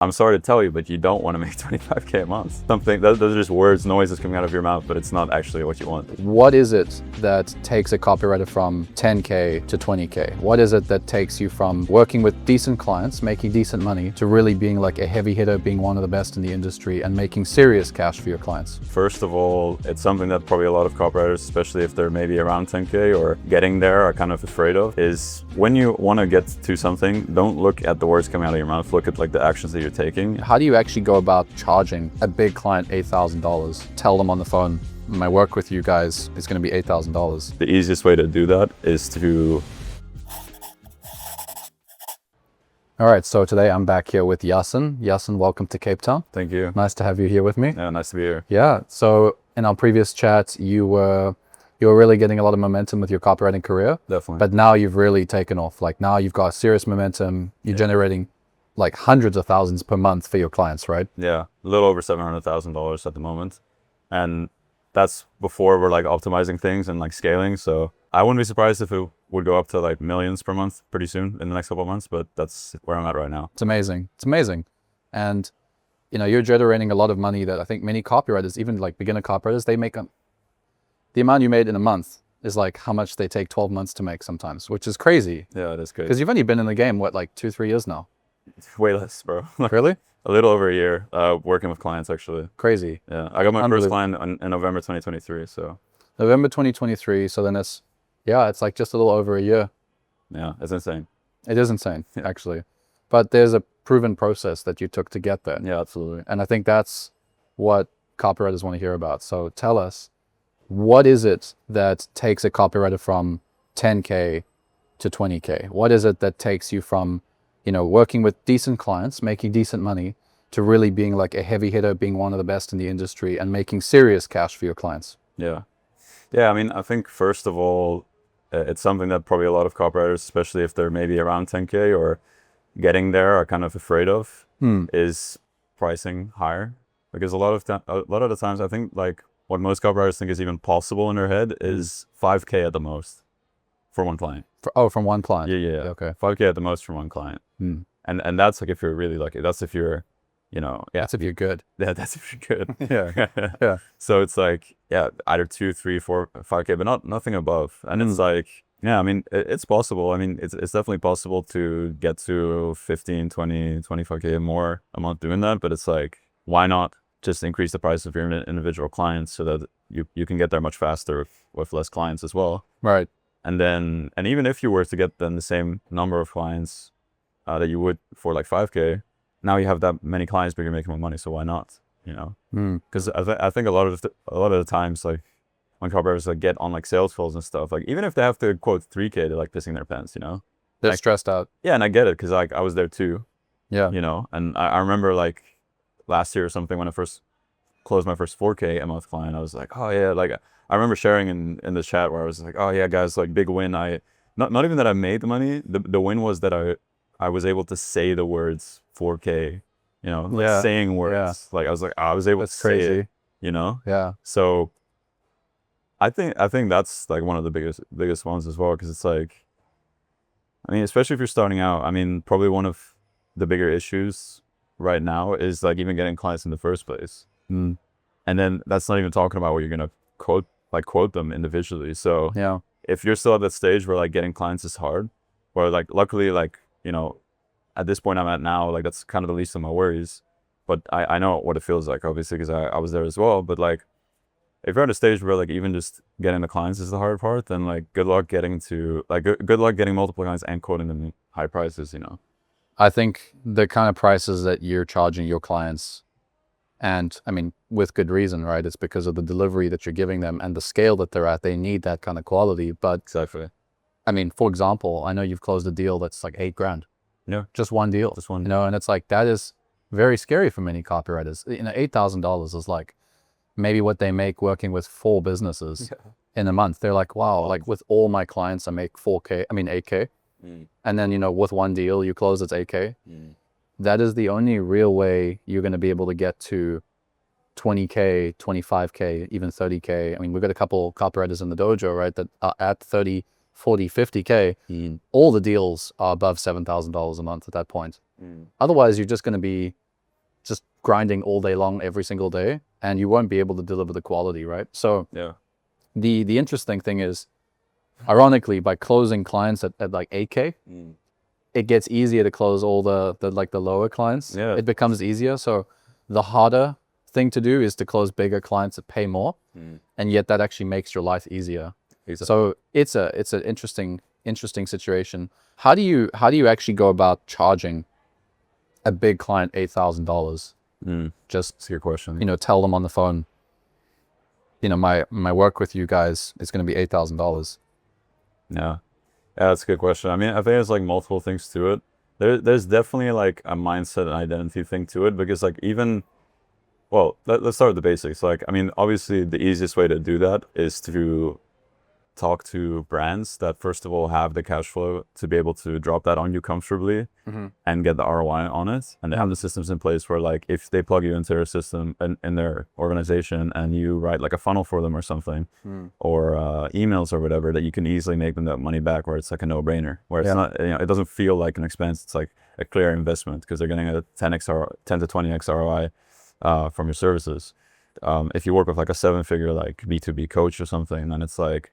I'm sorry to tell you, but you don't want to make 25K a month. Those are just words, noises coming out of your mouth, but it's not actually what you want. What is it that takes a copywriter from 10K to 20K? What is it that takes you from working with decent clients, making decent money, to really being like a heavy hitter, being one of the best in the industry and making serious cash for your clients? First of all, it's something that probably a lot of copywriters, especially if they're maybe around 10K or getting there, are kind of afraid of, is when you want to get to something, don't look at the words coming out of your mouth, look at like the actions that you're taking. How do you actually go about charging a big client $8,000? Tell them on the phone, my work with you guys is going to be $8,000. The easiest way to do that is to... All right, so today I'm back here with Iason. Iason, welcome to Cape Town. Thank you. Nice to have you here with me. Yeah, nice to be here. Yeah, so in our previous chat, you were really getting a lot of momentum with your copywriting career. Definitely. But now you've really taken off. Like now you've got serious momentum. You're generating like hundreds of thousands per month for your clients, right? Yeah, a little over $700,000 at the moment. And that's before we're like optimizing things and like scaling. So I wouldn't be surprised if it would go up to like millions per month pretty soon in the next couple of months, but that's where I'm at right now. It's amazing. It's amazing. And you know, you're generating a lot of money that I think many copywriters, even like beginner copywriters, they make the amount you made in a month is like how much they take 12 months to make sometimes, which is crazy. Yeah, it is crazy. Because you've only been in the game, what, like 2-3 years now? Way less, bro. Really? A little over a year, working with clients actually. Crazy. Yeah, I got my first client in November 2023, so. November 2023, so then it's like just a little over a year. Yeah, it's insane. It is insane, actually. But there's a proven process that you took to get there. Yeah, absolutely. And I think that's what copywriters want to hear about. So tell us, what is it that takes a copywriter from 10K to 20K? What is it that takes you from, you know, working with decent clients, making decent money, to really being like a heavy hitter, being one of the best in the industry and making serious cash for your clients? Yeah. Yeah, I mean, I think first of all, it's something that probably a lot of copywriters, especially if they're maybe around 10K or getting there, are kind of afraid of, is pricing higher. Because a lot of the times, I think like what most copywriters think is even possible in their head is 5K at the most for one client. From one client? Yeah. Okay. 5K at the most from one client. And that's like if you're really lucky. That's if you're, you know, That's if you're good. Yeah, that's if you're good. Yeah. So it's like, either 2, 3, 4, 5K, but nothing above. And it's like, I mean, it's possible. I mean, it's definitely possible to get to 15, 20, 25K more a month doing that. But it's like, why not just increase the price of your individual clients so that you can get there much faster with less clients as well. Right. And even if you were to get then the same number of clients that you would for like 5K, now you have that many clients, but you're making more money. So why not? You know, because I think a lot of the times, like when copywriters like get on like sales calls and stuff, like even if they have to quote 3K, they're like pissing their pants. You know, They're like, stressed out. Yeah, and I get it because like I was there too. Yeah. You know, and I remember like last year or something when I first closed my first 4K a month client, I was like, oh yeah, like I remember sharing in the chat where I was like, oh yeah, guys, like big win. Not even that I made the money. The win was that I was able to say the words 4K, you know, like saying words. Yeah. Like I was like, I was able to say it, you know? Yeah. So I think that's like one of the biggest ones as well. Cause it's like, I mean, especially if you're starting out, I mean, probably one of the bigger issues right now is like even getting clients in the first place. And then that's not even talking about what you're going to quote them individually. So if you're still at that stage where like getting clients is hard, or like luckily, like, you know, at this point I'm at now, like that's kind of the least of my worries, but I know what it feels like, obviously, because I was there as well. But like if you're at a stage where like even just getting the clients is the hard part, then like good luck getting multiple clients and quoting them high prices, you know. I think the kind of prices that you're charging your clients, and I mean, with good reason, right? It's because of the delivery that you're giving them and the scale that they're at. They need that kind of quality. But exactly. I mean, for example, I know you've closed a deal that's like $8,000. Yeah. Just one deal. Just one. You know, and it's like, that is very scary for many copywriters. You know, $8,000 is like maybe what they make working with 4 businesses in a month. They're like, wow, like with all my clients, I make 8K. And then, you know, with one deal, you close, it's 8K. That is the only real way you're going to be able to get to 20K, 25K, even 30K. I mean, we've got a couple copywriters in the dojo, right, that are at 30, 40, 50K. All the deals are above $7,000 a month at that point. Otherwise, you're just going to be just grinding all day long every single day, and you won't be able to deliver the quality, right? So Yeah. the interesting thing is, ironically, by closing clients at like 8K, it gets easier to close all the like the lower clients. Yeah. It becomes easier. So the harder thing to do is to close bigger clients that pay more, and yet that actually makes your life easier. Exactly. So it's an interesting situation. How do you actually go about charging a big client $8,000? Just, That's a good question. tell them on the phone, my work with you guys is going to be $8,000. Yeah. Yeah, that's a good question. I mean, I think there's like multiple things to it. There's definitely like a mindset and identity thing to it, because like let's start with the basics. Like, I mean, obviously the easiest way to do that is to talk to brands that first of all have the cash flow to be able to drop that on you comfortably and get the ROI on it. And they have the systems in place where like if they plug you into their system and in their organization and you write like a funnel for them or something or emails or whatever, that you can easily make them that money back, where it's like a no-brainer, where it's not, it doesn't feel like an expense. It's like a clear investment because they're getting a 10 to 20x ROI from your services. If you work with like a 7-figure like B2B coach or something, then it's like,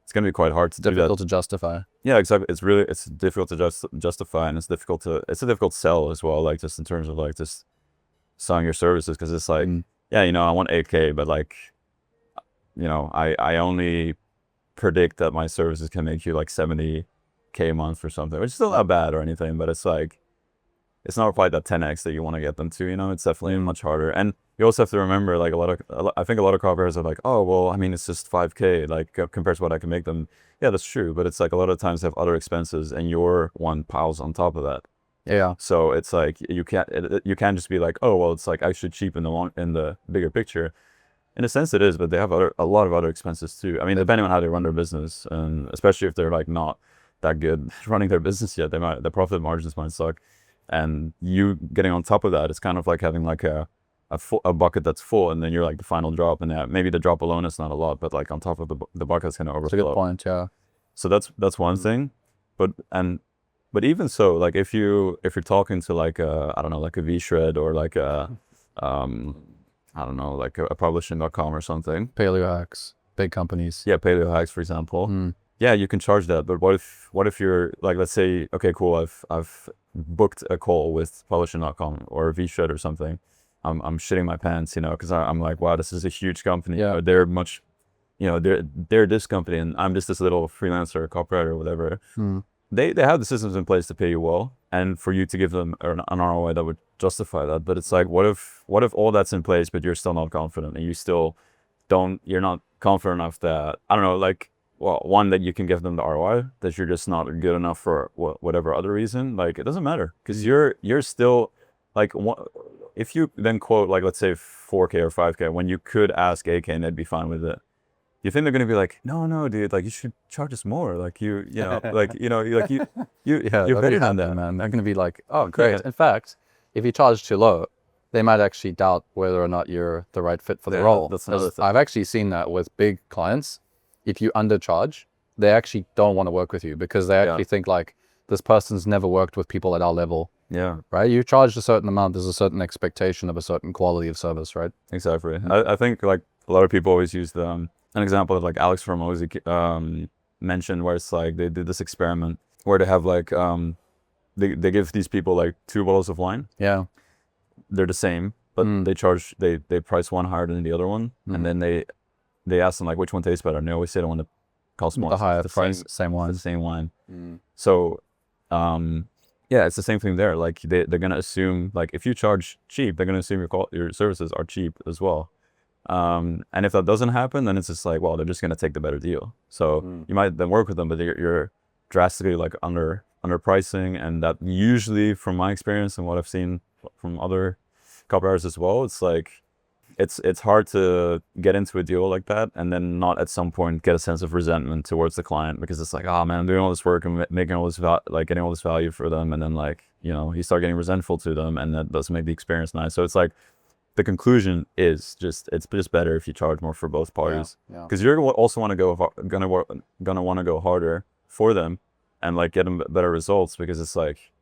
it's going to be quite hard to do that. Difficult to justify. Yeah, exactly. It's difficult to justify, and it's a difficult sell as well, like just in terms of like just selling your services, because it's like, yeah, I want 8K, but like, I only predict that my services can make you like 70K a month or something, which is still not bad or anything, but it's like, it's not quite that 10x that you want to get them to, it's definitely much harder. And you also have to remember, like I think a lot of copywriters are like, oh, well, I mean, it's just 5K, like compared to what I can make them. Yeah, that's true. But it's like a lot of times they have other expenses and your one piles on top of that. Yeah. So it's like, you can't just be like, oh, well, it's like actually cheap in the bigger picture. In a sense it is, but they have a lot of other expenses too. I mean, depending on how they run their business, and especially if they're like not that good running their business yet, their profit margins might suck. And you getting on top of that, it's kind of like having like a bucket that's full, and then you're like the final drop, and maybe the drop alone is not a lot, but like on top of the bucket's gonna overflow. That's a good point. Yeah. So that's one thing, but even so, like if you're talking to like I don't know, like a VShred or like a I don't know, like a publishing.com or something. Paleo hacks, big companies. Yeah, Paleo Hacks, for example. Yeah, you can charge that, but what if you're like, let's say, okay, cool, I've booked a call with publishing.com or VShred or something. I'm shitting my pants, because I'm like, wow, this is a huge company. Yeah. They're much, they're this company, and I'm just this little freelancer, copywriter, or whatever. They have the systems in place to pay you well, and for you to give them an ROI that would justify that. But it's like, what if all that's in place, but you're still not confident, and you're not confident enough that, I don't know, like, well, one, that you can give them the ROI, that you're just not good enough for whatever other reason. Like, it doesn't matter, because you're still like, if you then quote like, let's say 4K or 5K, when you could ask 8K and they'd be fine with it. You think they're gonna be like, no, dude, like you should charge us more, like you better than that, man. They're gonna be like, oh, great. In fact, if you charge too low, they might actually doubt whether or not you're the right fit for the role. That's another thing. I've actually seen that with big clients. If you undercharge, they actually don't want to work with you, because they actually think like, this person's never worked with people at our level. Yeah. Right? You charged a certain amount, there's a certain expectation of a certain quality of service, right? Exactly. I think like a lot of people always use an example of like Alex Hormozi mentioned, where it's like they did this experiment where they have like they give these people like 2 bottles of wine. Yeah. They're the same, but they price one higher than the other one, and then they ask them like, which one tastes better, and they always say the one that costs more. The higher price, same wine. The same wine. So yeah, it's the same thing there. Like they're gonna assume, like if you charge cheap, they're gonna assume your services are cheap as well. And if that doesn't happen, then it's just like, well, they're just gonna take the better deal. So you might then work with them, but you're drastically like underpricing, and that usually, from my experience and what I've seen from other copywriters as well, it's like it's hard to get into a deal like that and then not at some point get a sense of resentment towards the client, because it's like, oh man, I'm doing all this work and making all this getting all this value for them, and then like, you start getting resentful to them, and that doesn't make the experience nice. So it's like, the conclusion is it's just better if you charge more for both parties, because you're also gonna want to go harder for them and like get them better results, because it's like,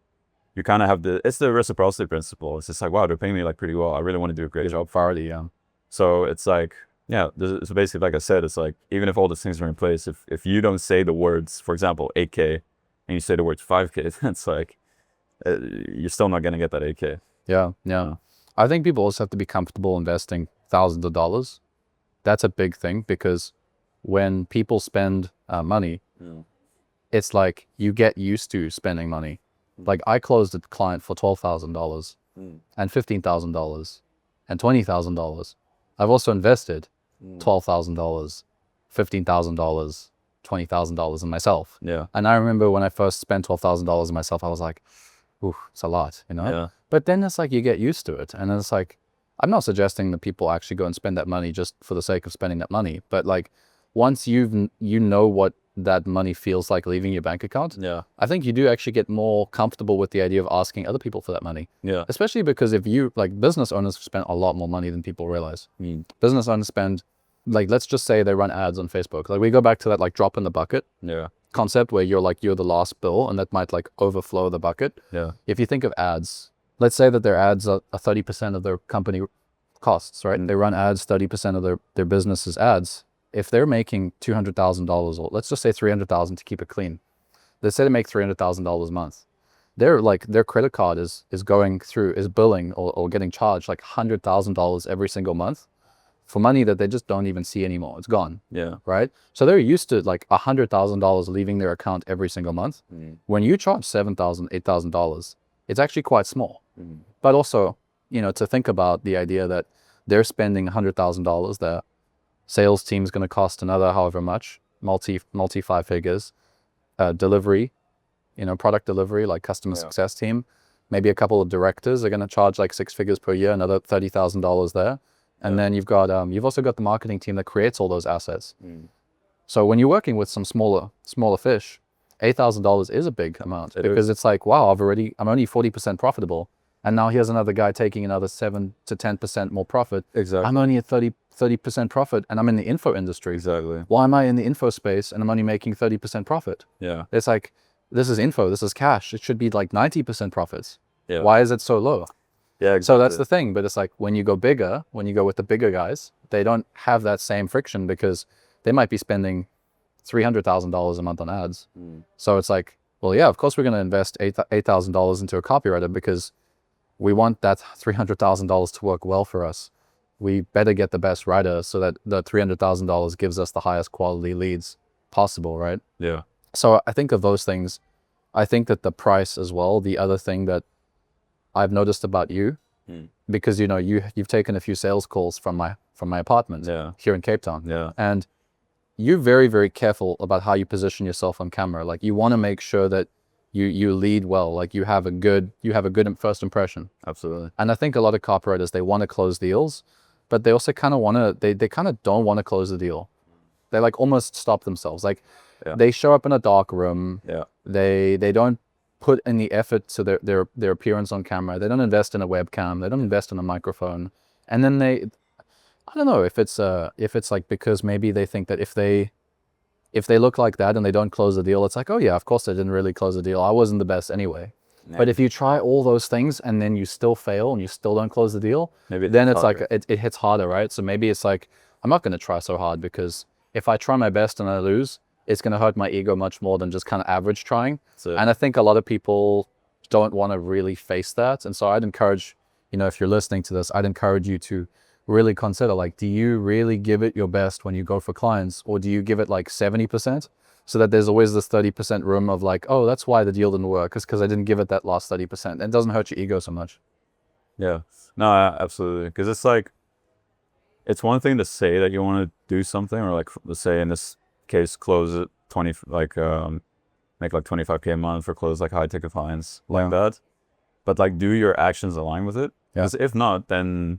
you kind of have it's the reciprocity principle. It's just like, wow, they're paying me like pretty well. I really want to do a great job. Priority, yeah. So it's like, yeah, so basically, like I said, it's like, even if all these things are in place, if you don't say the words, for example, 8K, and you say the words 5K, it's like, you're still not going to get that 8K. Yeah, yeah. I think people also have to be comfortable investing thousands of dollars. That's a big thing, because when people spend money, it's like you get used to spending money. Like I closed a client for $12,000 and $15,000 and $20,000. I've also invested $12,000, $15,000, $20,000 in myself. Yeah. And I remember when I first spent $12,000 in myself, I was like, ooh, it's a lot, you know? Yeah. But then it's like you get used to it. And then it's like, I'm not suggesting that people actually go and spend that money just for the sake of spending that money. But like once you know what that money feels like leaving your bank account, Yeah. I think you do actually get more comfortable with the idea of asking other people for that money. Yeah. Especially because if you, like, business owners spend a lot more money than people realize. Business owners spend, like, let's just say they run ads on Facebook. Like we go back to that like drop in the bucket concept where you're the last bill, and that might like overflow the bucket. Yeah. If you think of ads, let's say that their ads are 30% of their company costs, right? They run ads, 30% of their business's ads. If they're making $200,000, or let's just say $300,000 to keep it clean, let's say they make $300,000 a month. Their credit card is billing or getting charged like $100,000 every single month for money that they just don't even see anymore. It's gone. Yeah. Right. So they're used to like $100,000 leaving their account every single month. When you charge $7,000, $8,000, it's actually quite small. But also, you know, to think about the idea that they're spending $100,000, their sales team is going to cost another however much, multi 5 figures, delivery, you know, product delivery, like customer success team, maybe a couple of directors are going to charge like 6 figures per year, another $30,000 there. And then you've also got the marketing team that creates all those assets. So when you're working with some smaller fish, $8,000 is a big amount, because it's like, wow, I'm only 40% profitable. And now here's another guy taking another 7 to 10% more profit. Exactly. I'm only at 30% profit, and I'm in the info industry. Exactly. Why am I in the info space and I'm only making 30% profit? Yeah. It's like, this is info, this is cash. It should be like 90% profits. Yeah. Why is it so low? Yeah, exactly. So that's the thing. But it's like when you go bigger, when you go with the bigger guys, they don't have that same friction, because they might be spending $300,000 a month on ads. So it's like, well, yeah, of course we're going to invest $8,000 into a copywriter, because we want that $300,000 to work well for us. We better get the best writer so that the $300,000 gives us the highest quality leads possible, right? Yeah. So I think of those things. I think that the price as well, the other thing that I've noticed about you, because, you know, you've taken a few sales calls from my apartment here in Cape Town. Yeah. And you're very, very careful about how you position yourself on camera. Like you want to make sure that you lead well, like you have a good first impression. Absolutely. And I think a lot of copywriters, they want to close deals, but they also kind of they kind of don't want to close the deal. They like almost stop themselves. Like they show up in a dark room. Yeah. They don't put any effort to their appearance on camera. They don't invest in a webcam. They don't invest in a microphone. And then I don't know if it's like, because maybe they think that if they look like that and they don't close the deal, it's like, oh yeah, of course I didn't really close the deal. I wasn't the best anyway. Yeah. But if you try all those things and then you still fail and you still don't close the deal, then it's harder. Like it hits harder, right? So maybe it's like, I'm not going to try so hard, because if I try my best and I lose, it's going to hurt my ego much more than just kind of average trying. And I think a lot of people don't want to really face that. And so I'd encourage, you know, if you're listening to this, I'd encourage you to really consider, like, do you really give it your best when you go for clients, or do you give it like 70%, so that there's always this 30% room of like, oh, that's why the deal didn't work, because I didn't give it that last 30%. And it doesn't hurt your ego so much. Yeah. No, absolutely. Because it's like, it's one thing to say that you want to do something, or like, let's say in this case, close it make like 25K a month, or close like high ticket clients like that. But like, do your actions align with it? Because if not, then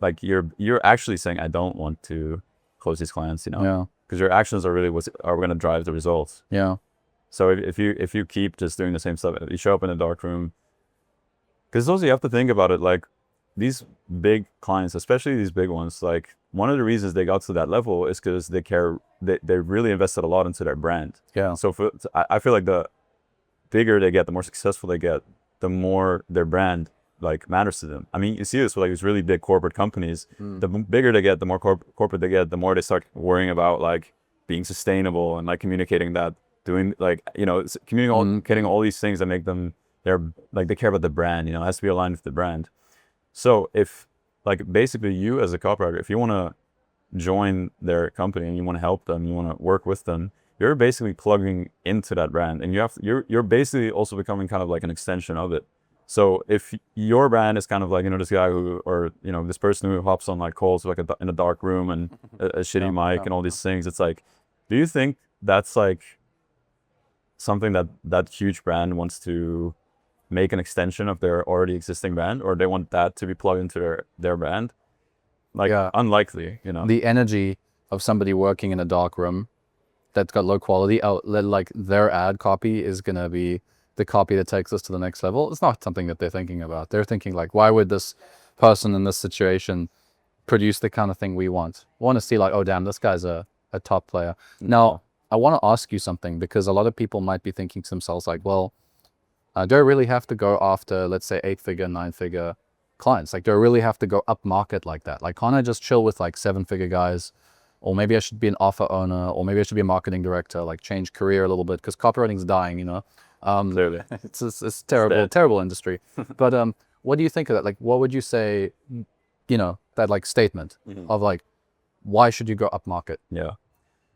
like you're actually saying, I don't want to close these clients, you know? Yeah. Because your actions are really what are going to drive the results. Yeah. So if you keep just doing the same stuff, you show up in a dark room. Because also you have to think about it, like these big clients, especially these big ones, like one of the reasons they got to that level is because they really invested a lot into their brand. Yeah. So I feel like the bigger they get, the more successful they get, the more their brand like matters to them. I mean, you see this with like these really big corporate companies. The bigger they get, the more corporate they get, the more they start worrying about like being sustainable and like communicating that, doing like, you know, communicating all these things that make them, they're like, they care about the brand, you know, it has to be aligned with the brand. So if like basically you as a copywriter, if you want to join their company and you want to help them, you want to work with them, you're basically plugging into that brand, and you're basically also becoming kind of like an extension of it. So if your brand is kind of like, you know, this guy who, or, you know, this person who hops on like calls like in a dark room and a shitty mic and all these things, it's like, do you think that's like something that huge brand wants to make an extension of their already existing brand, or they want that to be plugged into their brand? Like, unlikely, you know. The energy of somebody working in a dark room that's got low quality, like their ad copy is going to be the copy that takes us to the next level. It's not something that they're thinking about. They're thinking like, why would this person in this situation produce the kind of thing we want? We want to see like, oh, damn, this guy's a top player. Now, I want to ask you something, because a lot of people might be thinking to themselves like, well, do I really have to go after, let's say, 8-figure, 9-figure clients? Like, do I really have to go up market like that? Like, can't I just chill with like 7-figure guys? Or maybe I should be an offer owner, or maybe I should be a marketing director, like change career a little bit, because copywriting's dying, you know? Clearly. It's terrible, terrible industry. But what do you think of that? Like, what would you say, you know, that like statement of like, why should you go up market? Yeah.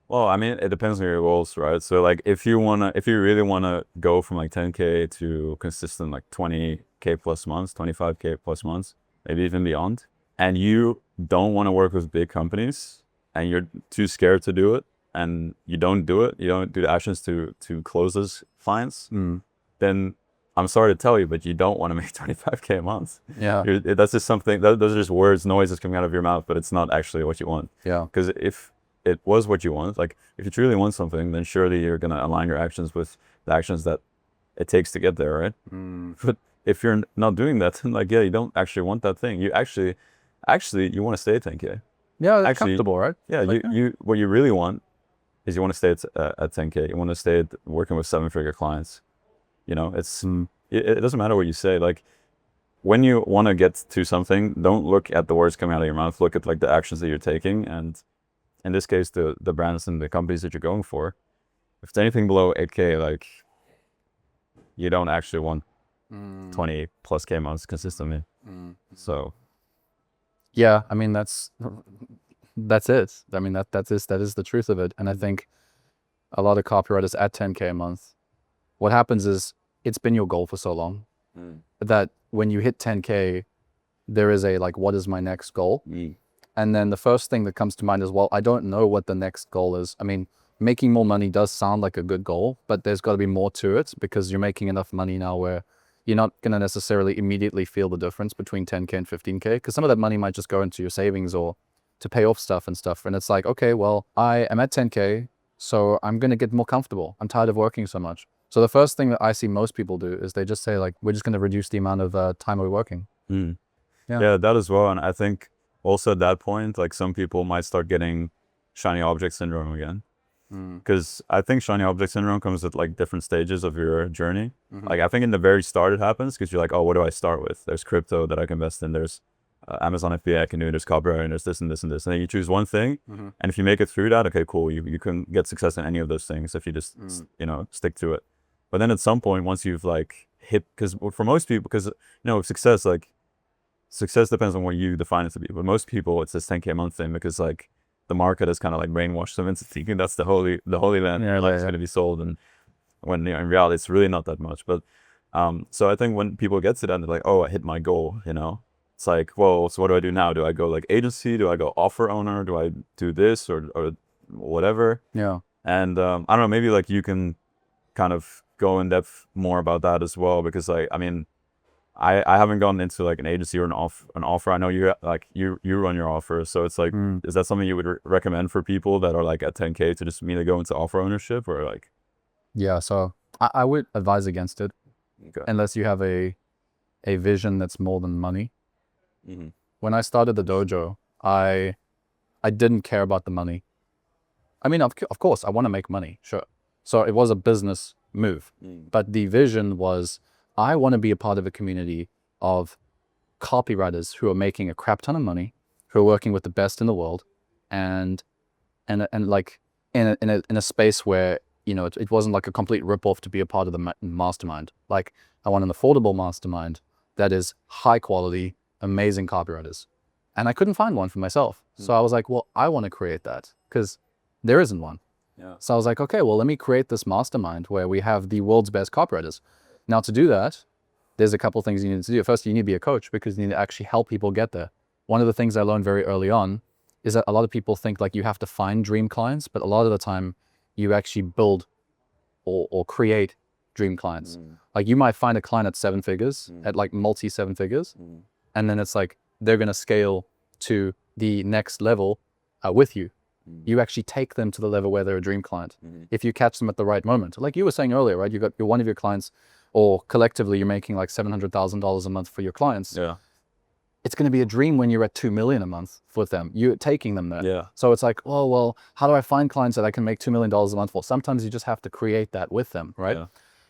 Well, I mean, it depends on your goals, right? So like if you really wanna go from like 10K to consistent like 20K plus months, 25K plus months, maybe even beyond, and you don't want to work with big companies and you're too scared to do it, and you don't do it, you don't do the actions to close those clients, then I'm sorry to tell you, but you don't want to make 25K a month. Yeah. That's just something, those are just words, noises coming out of your mouth, but it's not actually what you want. Yeah. Because if it was what you want, like if you truly want something, then surely you're going to align your actions with the actions that it takes to get there, right? But if you're not doing that, then like, yeah, you don't actually want that thing. You actually you want to stay at 10K. Yeah, it's Actually, comfortable, right? Yeah, like, you what you really want is you want to stay at 10K. You want to stay working with 7-figure clients. You know, it's it doesn't matter what you say. Like when you want to get to something, don't look at the words coming out of your mouth. Look at like the actions that you're taking, and in this case, the brands and the companies that you're going for. If it's anything below 8K, like you don't actually want 20 plus K months consistently. So yeah, I mean that's it. I mean that is the truth of it. And I think a lot of copywriters at 10K a month, what happens is it's been your goal for so long that when you hit 10K, there is a like, what is my next goal? And then the first thing that comes to mind is, well, I don't know what the next goal is. I mean, making more money does sound like a good goal, but there's got to be more to it, because you're making enough money now where you're not going to necessarily immediately feel the difference between 10K and 15K, because some of that money might just go into your savings or to pay off stuff and stuff. And it's like, okay, well, I am at 10K, so I'm going to get more comfortable. I'm tired of working so much. So the first thing that I see most people do is they just say like, we're just going to reduce the amount of time we're working. Yeah, that as well. And I think also at that point, like some people might start getting shiny object syndrome again. Because I think shiny object syndrome comes at like different stages of your journey. Like I think in the very start it happens because you're like, oh, what do I start with? There's crypto that I can invest in. There's Amazon FBA I can do. There's copywriting. There's this and this and this. And then you choose one thing. And if you make it through that, okay, cool. You can get success in any of those things if you just, you know, stick to it. But then at some point, once you've like hit, because for most people, because, you know, success, like success depends on what you define it to be. But most people, it's this 10K a month thing because like the market has kind of like brainwashed them into thinking that's the holy land. Yeah, it's going to be sold. And when, you know, in reality, it's really not that much. But so I think when people get to that, they're like, oh, I hit my goal, you know. It's like, well, so what do I do now? Do I go like agency? Do I go offer owner? Do I do this or whatever? Yeah. And I don't know, maybe like you can kind of go in depth more about that as well, because like, I mean, I haven't gone into like an agency or an offer. I know you run your offer, so it's like, is that something you would recommend for people that are like at 10K to just immediately go into offer ownership, or like? Yeah, so I would advise against it, unless you have a vision that's more than money. When I started the dojo, I didn't care about the money. I mean, of course, I want to make money, sure. So it was a business move, but the vision was, I want to be a part of a community of copywriters who are making a crap ton of money, who are working with the best in the world, and like in a space where, you know, it wasn't like a complete ripoff to be a part of the mastermind. Like, I want an affordable mastermind that is high quality, amazing copywriters. And I couldn't find one for myself. So I was like, well, I want to create that because there isn't one. Yeah. So I was like, okay, well, let me create this mastermind where we have the world's best copywriters. Now, to do that, there's a couple of things you need to do. First, you need to be a coach because you need to actually help people get there. One of the things I learned very early on is that a lot of people think like you have to find dream clients, but a lot of the time you actually build or create dream clients. Like, you might find a client at 7 figures, at like multi 7 figures, and then it's like they're going to scale to the next level with you. You actually take them to the level where they're a dream client. If you catch them at the right moment. Like you were saying earlier, right? You're one of your clients, or collectively you're making like $700,000 a month for your clients. Yeah. It's going to be a dream when you're at 2 million a month with them. You're taking them there. Yeah. So it's like, oh, well, how do I find clients that I can make $2 million a month for? Sometimes you just have to create that with them, right? Yeah.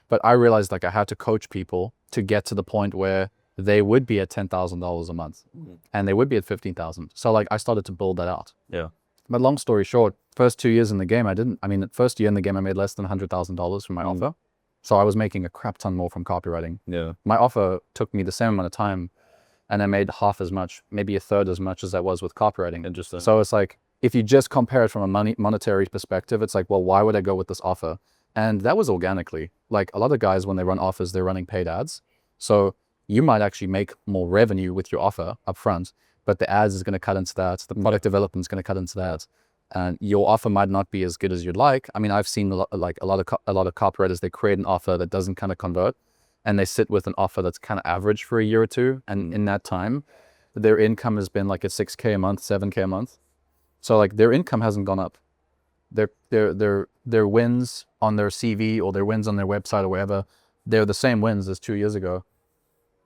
But I realized like I had to coach people to get to the point where they would be at $10,000 a month and they would be at 15,000. So like I started to build that out. Yeah. But long story short, first 2 years in the game, the first year in the game, I made less than $100,000 from my offer. So I was making a crap ton more from copywriting. Yeah. My offer took me the same amount of time and I made half as much, maybe a third as much as I was with copywriting. Interesting. So it's like, if you just compare it from a monetary perspective, it's like, well, why would I go with this offer? And that was organically. Like a lot of guys, when they run offers, they're running paid ads. So you might actually make more revenue with your offer up front, but the ads is going to cut into that. The product development is going to cut into that. And your offer might not be as good as you'd like. I mean, I've seen a lot of copywriters, they create an offer that doesn't kind of convert, and they sit with an offer that's kind of average for a year or two. And in that time, their income has been like a 6K a month, 7K a month. So like their income hasn't gone up. Their wins on their CV or their wins on their website or wherever, they're the same wins as 2 years ago.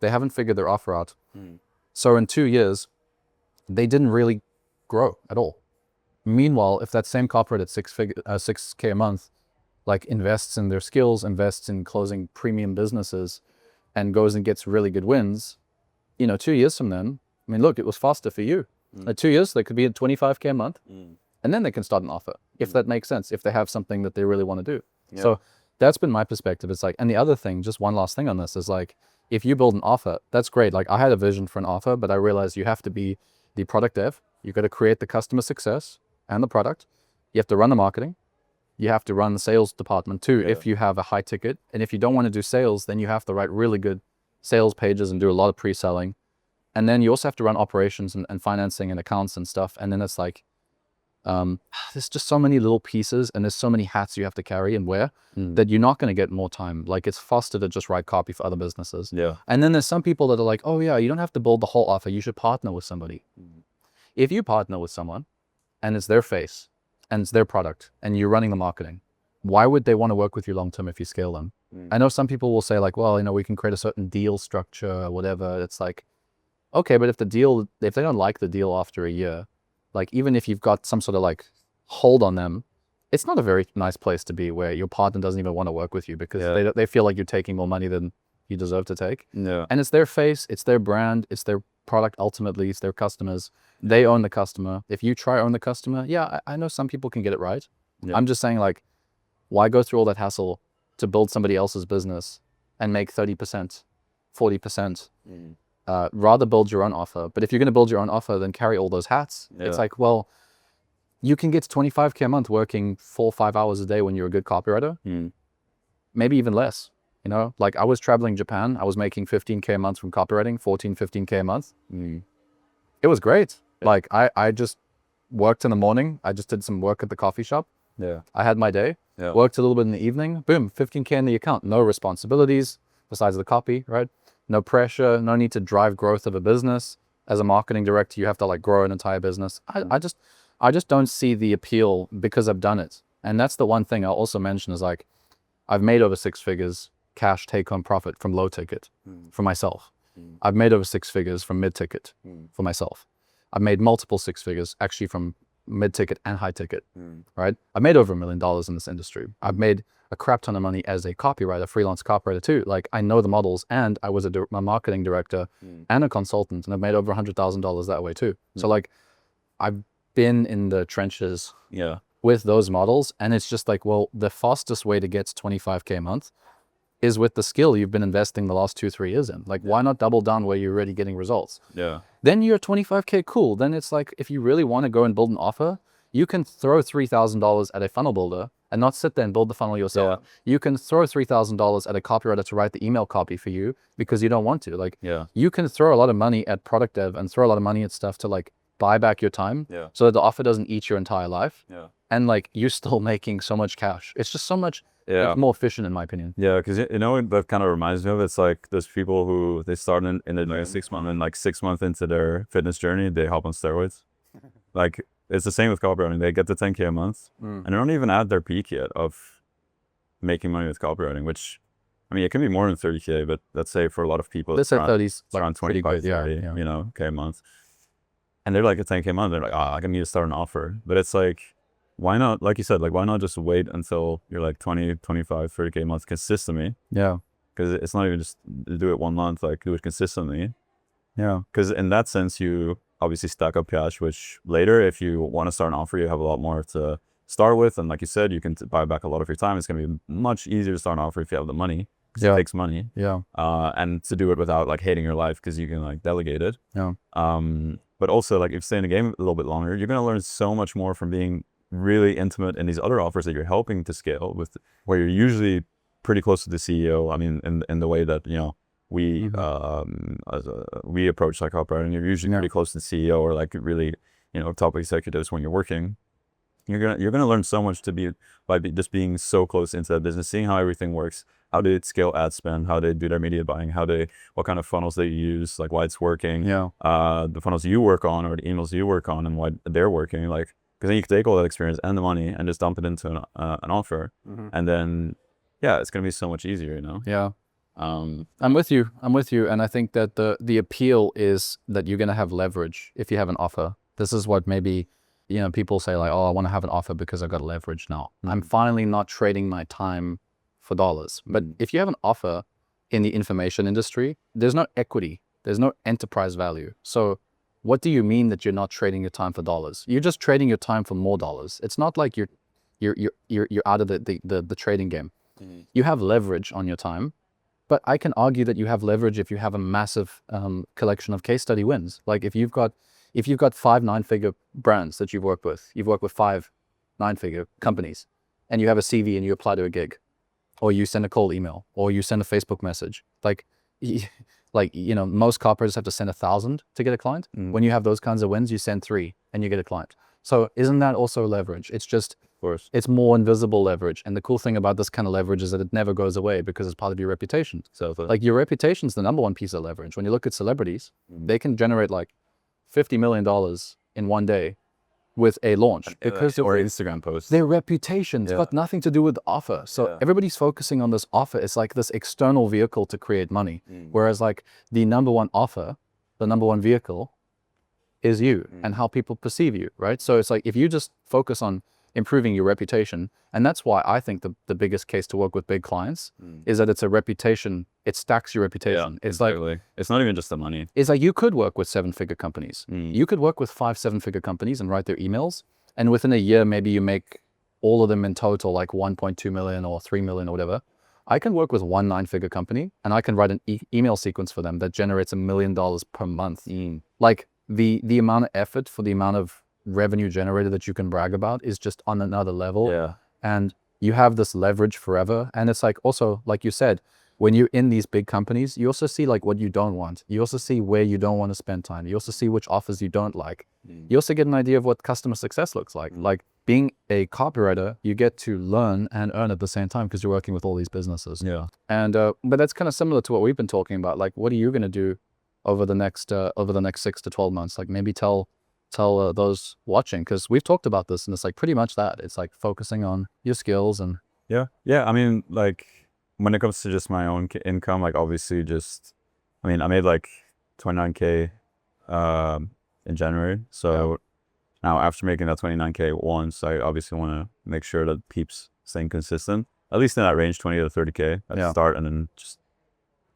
They haven't figured their offer out. So in 2 years, they didn't really grow at all. Meanwhile, if that same copywriter at 6K a month, like invests in their skills, invests in closing premium businesses, and goes and gets really good wins, 2 years from then, I mean, look, it was faster for you. At 2 years, they could be at 25K a month, and then they can start an offer, if that makes sense, if they have something that they really want to do. Yeah. So that's been my perspective. It's like, and the other thing, just one last thing on this, is like, if you build an offer, that's great. Like I had a vision for an offer, but I realized you have to be the product dev. You got to create the customer success and the product. You have to run the marketing. You have to run the sales department too, if you have a high ticket. And if you don't want to do sales, then you have to write really good sales pages and do a lot of pre-selling. And then you also have to run operations and financing and accounts and stuff. And then it's like, there's just so many little pieces and there's so many hats you have to carry and wear that you're not going to get more time. Like it's faster to just write copy for other businesses. Yeah. And then there's some people that are like, oh yeah, you don't have to build the whole offer. You should partner with somebody. If you partner with someone and it's their face and it's their product and you're running the marketing, why would they want to work with you long-term if you scale them? I know some people will say like, well, we can create a certain deal structure or whatever. It's like, okay, but if they don't like the deal after a year, like even if you've got some sort of like hold on them, it's not a very nice place to be where your partner doesn't even want to work with you because they feel like you're taking more money than you deserve to take. Yeah. And it's their face, it's their brand, it's their product ultimately, it's their customers. They own the customer. If you try own the customer, I know some people can get it right. Yeah. I'm just saying like, why go through all that hassle to build somebody else's business and make 30%, 40%? Rather build your own offer. But if you're going to build your own offer, then carry all those hats. Yeah. It's like, well, you can get to 25K a month working 4 or 5 hours a day when you're a good copywriter. Maybe even less. Like I was traveling Japan. I was making 15K a month from copywriting, 14, 15K a month. It was great. Yeah. Like I just worked in the morning. I just did some work at the coffee shop. Yeah. I had my day, worked a little bit in the evening, boom, 15K in the account. No responsibilities besides the copy, right? No pressure, no need to drive growth of a business. As a marketing director, you have to like grow an entire business. I just don't see the appeal because I've done it. And that's the one thing I'll also mention is like, I've made over 6 figures cash take home profit from low ticket for myself. I've made over 6 figures from mid ticket for myself. I've made multiple 6 figures actually from mid-ticket and high-ticket, right? I made over $1 million in this industry. I've made a crap ton of money as a copywriter, freelance copywriter too. Like I know the models, and I was a marketing director and a consultant, and I've made over $100,000 that way too. So like I've been in the trenches with those models, and it's just like, well, the fastest way to get to 25K a month is with the skill you've been investing the last 2-3 years in. Like, why not double down where you're already getting results? Then you're 25K, cool. Then it's like, if you really want to go and build an offer, you can throw $3,000 at a funnel builder and not sit there and build the funnel yourself. You can throw $3,000 at a copywriter to write the email copy for you because you don't want to. Like, you can throw a lot of money at product dev and throw a lot of money at stuff to like buy back your time so that the offer doesn't eat your entire life. And like, you're still making so much cash. It's just so much it's more efficient in my opinion. Because you know what that kind of reminds me of? It's like those people who they start in the 6 months, and like 6 months into their fitness journey, they hop on steroids. Like it's the same with copywriting. They get to 10K a month, and they don't even at their peak yet of making money with copywriting. Which, I mean, it can be more than 30K, but let's say for a lot of people, let's say 30s, it's around 25, 30, you know, K a month. And they're like a 10K a month. They're like, I need to start an offer. But it's like, why not, like you said, like, why not just wait until you're like 20, 25, 30K a month consistently? Because it's not even just do it 1 month, like do it consistently. Because in that sense, you obviously stack up cash, which later, if you want to start an offer, you have a lot more to start with. And like you said, you can buy back a lot of your time. It's going to be much easier to start an offer if you have the money. Because it takes money. And to do it without like hating your life, because you can like delegate it. But also, like, if you stay in the game a little bit longer, you're going to learn so much more from being really intimate in these other offers that you're helping to scale with, where you're usually pretty close to the CEO. I mean, in the way that, you know, we we approach like copywriting, you're usually pretty close to the CEO or like really, you know, top executives when you're working. You're gonna learn so much by just being so close into that business, seeing how everything works, how they scale ad spend, how they do their media buying, what kind of funnels they use, like why it's working, the funnels you work on or the emails you work on and why they're working, like, because then you can take all that experience and the money and just dump it into an offer, and then it's gonna be so much easier, you know. I'm with you, and I think that the appeal is that you're gonna have leverage if you have an offer. This is what maybe, you know, people say like, oh, I want to have an offer because I got leverage now. I'm finally not trading my time for dollars. But if you have an offer in the information industry, there's no equity, there's no enterprise value. So what do you mean that you're not trading your time for dollars? You're just trading your time for more dollars. It's not like you're out of the trading game. You have leverage on your time, but I can argue that you have leverage if you have a massive collection of case study wins. Like if you've got 5 9-figure brands that you've worked with 5 9-figure companies, and you have a CV and you apply to a gig, or you send a cold email, or you send a Facebook message. Like, you know, most copywriters have to send 1,000 to get a client. When you have those kinds of wins, you send 3 and you get a client. So isn't that also leverage? It's just, it's more invisible leverage. And the cool thing about this kind of leverage is that it never goes away because it's part of your reputation. So like your reputation's the number one piece of leverage. When you look at celebrities, they can generate like $50 million in one day with a launch because or Instagram posts. Their reputation's got nothing to do with the offer. So everybody's focusing on this offer. It's like this external vehicle to create money. Whereas like the number one offer, the number one vehicle is you and how people perceive you, right? So it's like if you just focus on improving your reputation, and that's why I think the biggest case to work with big clients is that it's a reputation. It stacks your reputation. It's exactly. like, it's not even just the money. It's like you could work with 7-figure companies. You could work with 5 7-figure companies and write their emails, and within a year maybe you make all of them in total like 1.2 million or 3 million or whatever. I can work with 1 9-figure company and I can write an email sequence for them that generates $1 million per month. Like the amount of effort for the amount of revenue generated that you can brag about is just on another level. And you have this leverage forever. And it's like, also, like you said, when you're in these big companies, you also see like what you don't want. You also see where you don't want to spend time. You also see which offers you don't like. You also get an idea of what customer success looks like. Like being a copywriter, you get to learn and earn at the same time because you're working with all these businesses. And but that's kind of similar to what we've been talking about. Like, what are you going to do over the next 6 to 12 months? Like maybe tell those watching, because we've talked about this and it's like pretty much that. It's like focusing on your skills and I mean, like when it comes to just my own income, like obviously I made like 29K in January, so Now, after making that 29K once, I obviously want to make sure that it keeps staying consistent, at least in that range, 20 to 30K at the start, and then just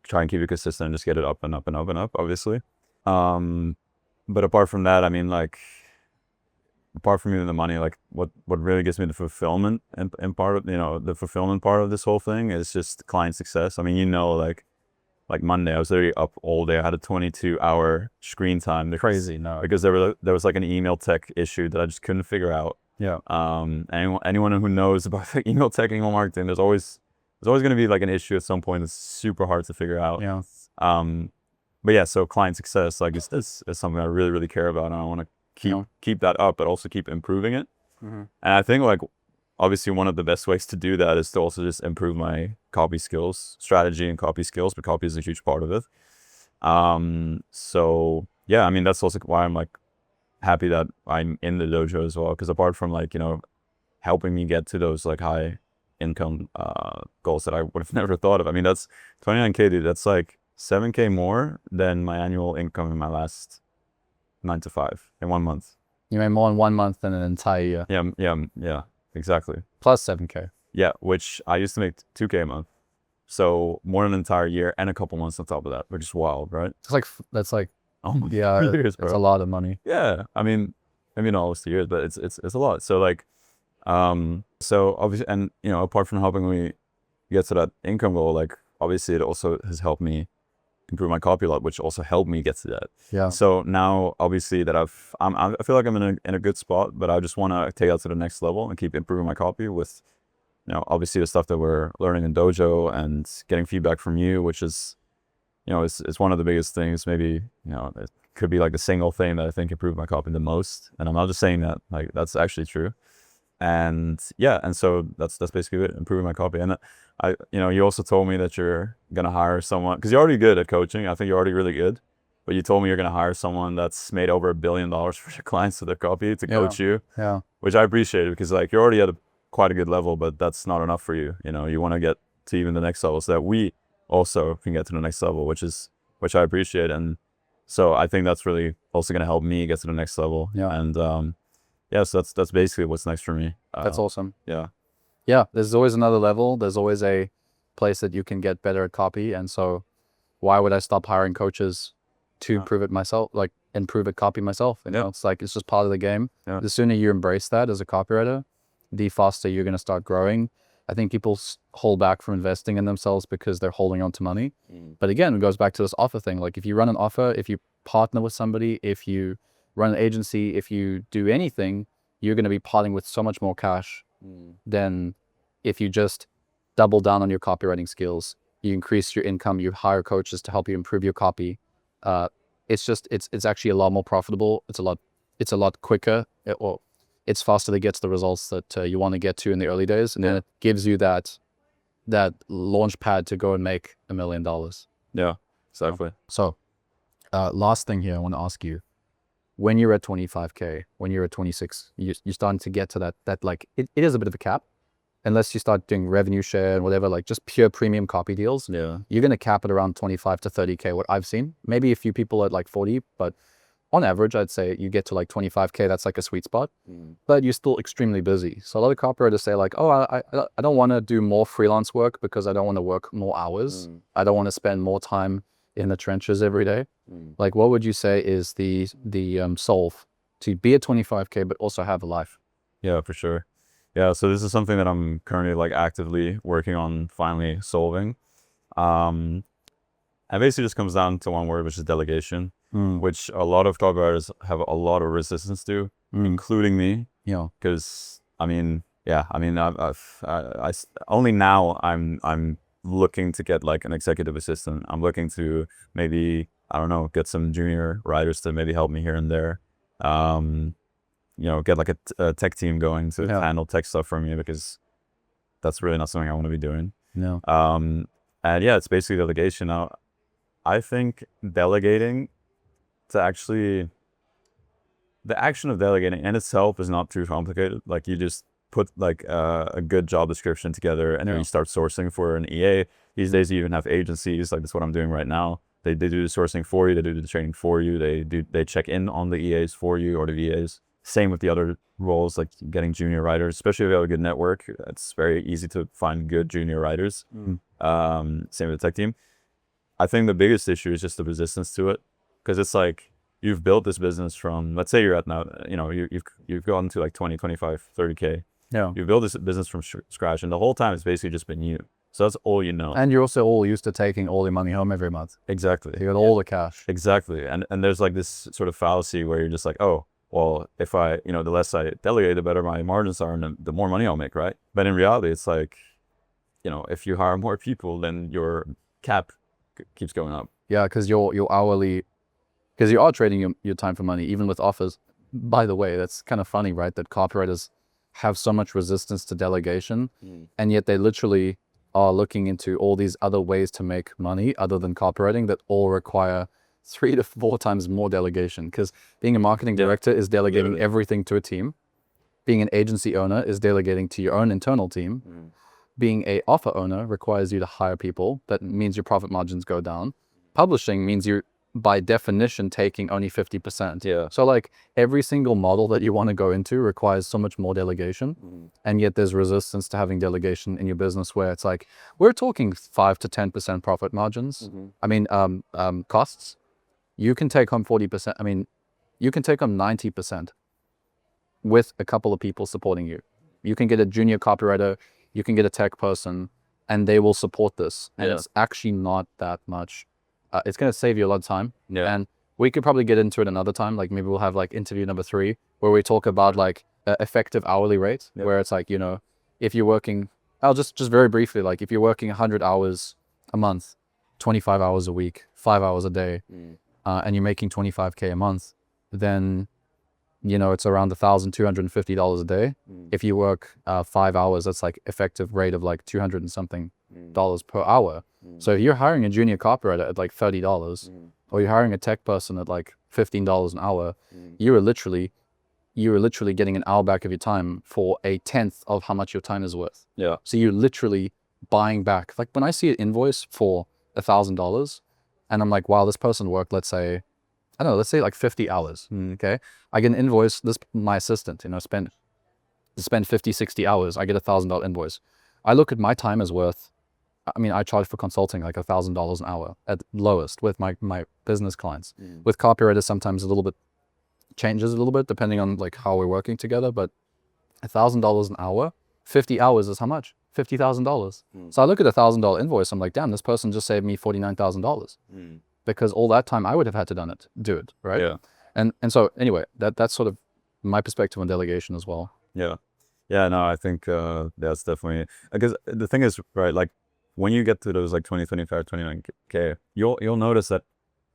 try and keep it consistent and just get it up and up and up and up, obviously. But apart from that, I mean, like, apart from even the money, like what really gets me the fulfillment and part of, the fulfillment part of this whole thing is just client success. I mean, like Monday, I was literally up all day. I had a 22-hour screen time. Crazy, no. Because there was like an email tech issue that I just couldn't figure out. Yeah. Anyone who knows about like email tech and email marketing, there's always going to be like an issue at some point that's super hard to figure out. Yeah. But yeah, so client success, like is something I really, really care about, and I want to keep that up, but also keep improving it. Mm-hmm. And I think like obviously one of the best ways to do that is to also just improve my copy skills, strategy and copy skills, but copy is a huge part of it. So yeah, I mean, that's also why I'm like happy that I'm in the dojo as well, because apart from like, helping me get to those like high income goals that I would have never thought of. I mean, that's 29K, dude. That's like 7K more than my annual income in my last 9 to 5 in 1 month. You made more in 1 month than an entire year. Yeah, exactly. Plus 7K. Yeah, which I used to make 2K a month. So more than an entire year and a couple months on top of that, which is wild, right? That's like Oh my yeah, years, it's a lot of money. Yeah, I mean, maybe not always 2 years, but it's a lot. So like, so obviously, and apart from helping me get to that income goal, like obviously it also has helped me improve my copy a lot, which also helped me get to that. Yeah. So now, obviously, that I feel like I'm in a good spot, but I just want to take it to the next level and keep improving my copy with, obviously the stuff that we're learning in Dojo and getting feedback from you, which is, it's one of the biggest things. Maybe it could be like the single thing that I think improved my copy the most. And I'm not just saying that; like that's actually true. And yeah, and so that's basically it, improving my copy. And you also told me that you're gonna hire someone, because you're already good at coaching. I think you're already really good, but you told me you're gonna hire someone that's made over $1 billion for your clients to their copy to coach you. Yeah. Which I appreciate, because like you're already at quite a good level, but that's not enough for you. You want to get to even the next level so that we also can get to the next level, which I appreciate. And so I think that's really also gonna help me get to the next level. Yeah. And yeah, so that's basically what's next for me. That's awesome. Yeah. Yeah, there's always another level. There's always a place that you can get better at copy. And so why would I stop hiring coaches to improve it myself, like improve at copy myself? It's like, it's just part of the game. Yeah. The sooner you embrace that as a copywriter, the faster you're going to start growing. I think people hold back from investing in themselves because they're holding on to money. But again, it goes back to this offer thing. Like if you run an offer, if you partner with somebody, if you run an agency, if you do anything, you're going to be parting with so much more cash than if you just double down on your copywriting skills, you increase your income, you hire coaches to help you improve your copy. It's actually a lot more profitable. It's a lot quicker. It's faster to get to the results that you want to get to in the early days. And then it gives you that launch pad to go and make $1 million. Yeah, exactly. So last thing here, I want to ask you, when you're at 25K, when you're at 26, you're starting to get to that like, it is a bit of a cap. Unless you start doing revenue share and whatever, like just pure premium copy deals, you're going to cap it around 25 to 30K, what I've seen. Maybe a few people at like 40, but on average, I'd say you get to like 25K, that's like a sweet spot, but you're still extremely busy. So a lot of copywriters say like, oh, I don't want to do more freelance work because I don't want to work more hours. I don't want to spend more time in the trenches every day. Like, what would you say is the solve to be at 25K, but also have a life? Yeah, for sure. Yeah, so this is something that I'm currently like actively working on finally solving. And basically just comes down to one word, which is delegation, which a lot of copywriters have a lot of resistance to, including me. Yeah. Because I only now I'm looking to get like an executive assistant. I'm looking to maybe, I don't know, get some junior writers to maybe help me here and there. Get like a tech team going to handle tech stuff for me, because that's really not something I want to be doing. No. And yeah, it's basically delegation. Now, I think delegating to actually, the action of delegating in itself is not too complicated. Like you just put like a good job description together, and then you start sourcing for an EA. These days you even have agencies, like that's what I'm doing right now. They do the sourcing for you, they do the training for you, they check in on the EAs for you, or the VAs. Same with the other roles, like getting junior writers, especially if you have a good network. It's very easy to find good junior writers. Same with the tech team. I think the biggest issue is just the resistance to it, because it's like you've built this business from, let's say you're at now, you've gotten to like 20, 25, 30K. Yeah. You build this business from scratch, and the whole time it's basically just been you. So that's all you know. And you're also all used to taking all your money home every month. Exactly. You got all the cash. Exactly. And there's like this sort of fallacy where you're just like, oh, well, if I, the less I delegate, the better my margins are, and the more money I'll make, right? But in reality, it's like, if you hire more people, then your cap keeps going up. Yeah, because your hourly, because you are trading your time for money, even with offers. By the way, that's kind of funny, right? That copywriters have so much resistance to delegation, and yet they literally are looking into all these other ways to make money other than copywriting that all require 3 to 4 times more delegation. Because being a marketing director is delegating everything to a team. Being an agency owner is delegating to your own internal team. Being a offer owner requires you to hire people. That means your profit margins go down. Publishing means you're, by definition, taking only 50%. Yeah. So like every single model that you want to go into requires so much more delegation. And yet there's resistance to having delegation in your business, where it's like, we're talking 5 to 10% profit margins. I mean, costs. You can take home 40%. I mean, you can take home 90% with a couple of people supporting you. You can get a junior copywriter, you can get a tech person, and they will support this. And it's actually not that much. It's going to save you a lot of time. Yeah. And we could probably get into it another time. Like maybe we'll have like interview number 3, where we talk about like effective hourly rate, where it's like, if you're working, I'll just very briefly, like if you're working 100 hours a month, 25 hours a week, 5 hours a day, and you're making 25K a month, then, it's around $1,250 a day. If you work 5 hours, that's like effective rate of like 200 and something dollars per hour. So if you're hiring a junior copywriter at like $30, or you're hiring a tech person at like $15 an hour, you are literally getting an hour back of your time for 1/10 of how much your time is worth. Yeah. So you're literally buying back. Like when I see an invoice for $1,000, and I'm like, wow, this person worked, let's say like 50 hours. Okay. I get an invoice, my assistant, spend 50, 60 hours. I get $1,000 invoice. I look at my time as worth, I charge for consulting like $1,000 an hour at lowest with my business clients. With copywriters, sometimes changes a little bit depending on like how we're working together, but $1,000 an hour, 50 hours is how much? $50,000. So I look at $1,000 invoice, I'm like, damn, this person just saved me $49,000 because all that time I would have had to do it, right? Yeah. And so anyway, that's sort of my perspective on delegation as well. Yeah. Yeah, no, I think that's definitely, because the thing is, right, like when you get to those like 20, 25, 29K, you'll notice that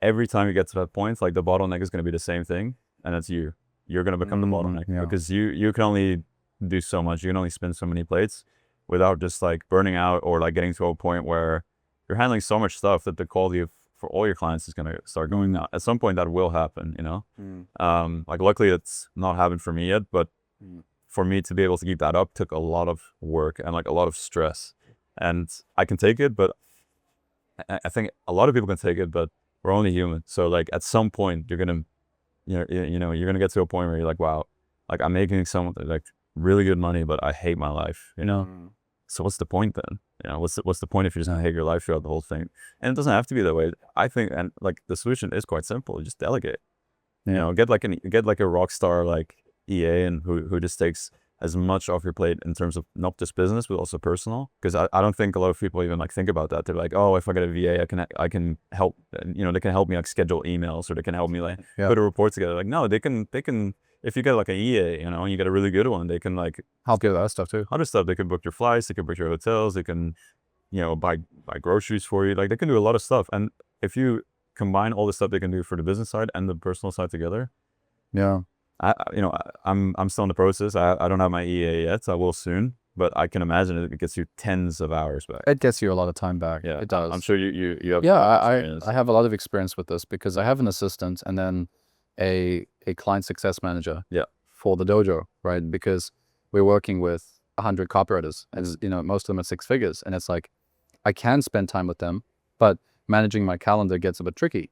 every time you get to that point, like the bottleneck is going to be the same thing, and it's you. You're going to become the bottleneck because you can only do so much. You can only spin so many plates without just like burning out, or like getting to a point where you're handling so much stuff that the quality for all your clients is going to start going down. At some point that will happen, like luckily it's not happened for me yet, but for me to be able to keep that up took a lot of work and like a lot of stress. And I can take it, but I think a lot of people can take it, but we're only human. So like at some point you're gonna, you're gonna get to a point where you're like, wow, like I'm making some like really good money, but I hate my life, So what's the point then? What's the point if you're just gonna hate your life throughout the whole thing? And it doesn't have to be that way. I think, and like the solution is quite simple. You just delegate. Get like a rock star like EA, and who just takes as much off your plate in terms of not just business but also personal. Because I don't think a lot of people even like think about that. They're like, oh, if I get a VA, I can help. They can help me like schedule emails, or they can help me like put a report together. Like no, they can. If you get like a EA, and you get a really good one, they can like help you with that stuff too. Other stuff, they can book your flights, they can book your hotels, they can, buy groceries for you. Like they can do a lot of stuff. And if you combine all the stuff they can do for the business side and the personal side together, I'm still in the process. I don't have my EA yet, so I will soon. But I can imagine it gets you tens of hours back. It gets you a lot of time back. Yeah, it does. I'm sure you have. Yeah, I have a lot of experience with this because I have an assistant and then a client success manager. Yeah. For the dojo, right? Because we're working with 100 copywriters, and most of them are 6 figures, and it's like I can spend time with them, but managing my calendar gets a bit tricky.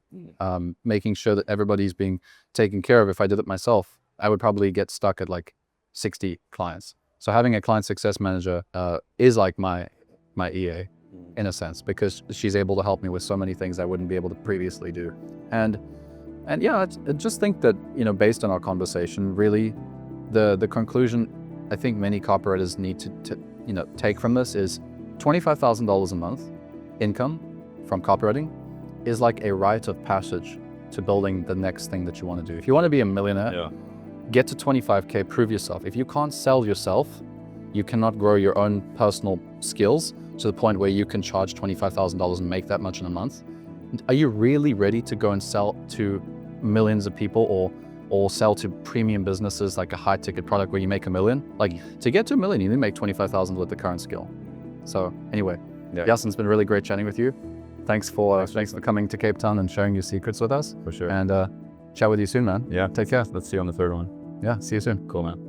Making sure that everybody's being taken care of. If I did it myself, I would probably get stuck at like 60 clients. So having a client success manager is like my EA in a sense, because she's able to help me with so many things I wouldn't be able to previously do. And yeah, I just think that, you know, based on our conversation, really the conclusion I think many copywriters need to you know, take from this is $25,000 a month income from copywriting is like a rite of passage to building the next thing that you want to do. If you want to be a millionaire, get to 25K, prove yourself. If you can't sell yourself, you cannot grow your own personal skills to the point where you can charge $25,000 and make that much in a month. Are you really ready to go and sell to millions of people or sell to premium businesses like a high ticket product where you make $1 million? Like, to get to $1 million, you need to make 25,000 with the current skill. So anyway, Iason, it's been really great chatting with you. Thanks for coming to Cape Town and sharing your secrets with us. For sure. And chat with you soon, man. Yeah. Take care. Let's see you on the third one. Yeah. See you soon. Cool, man.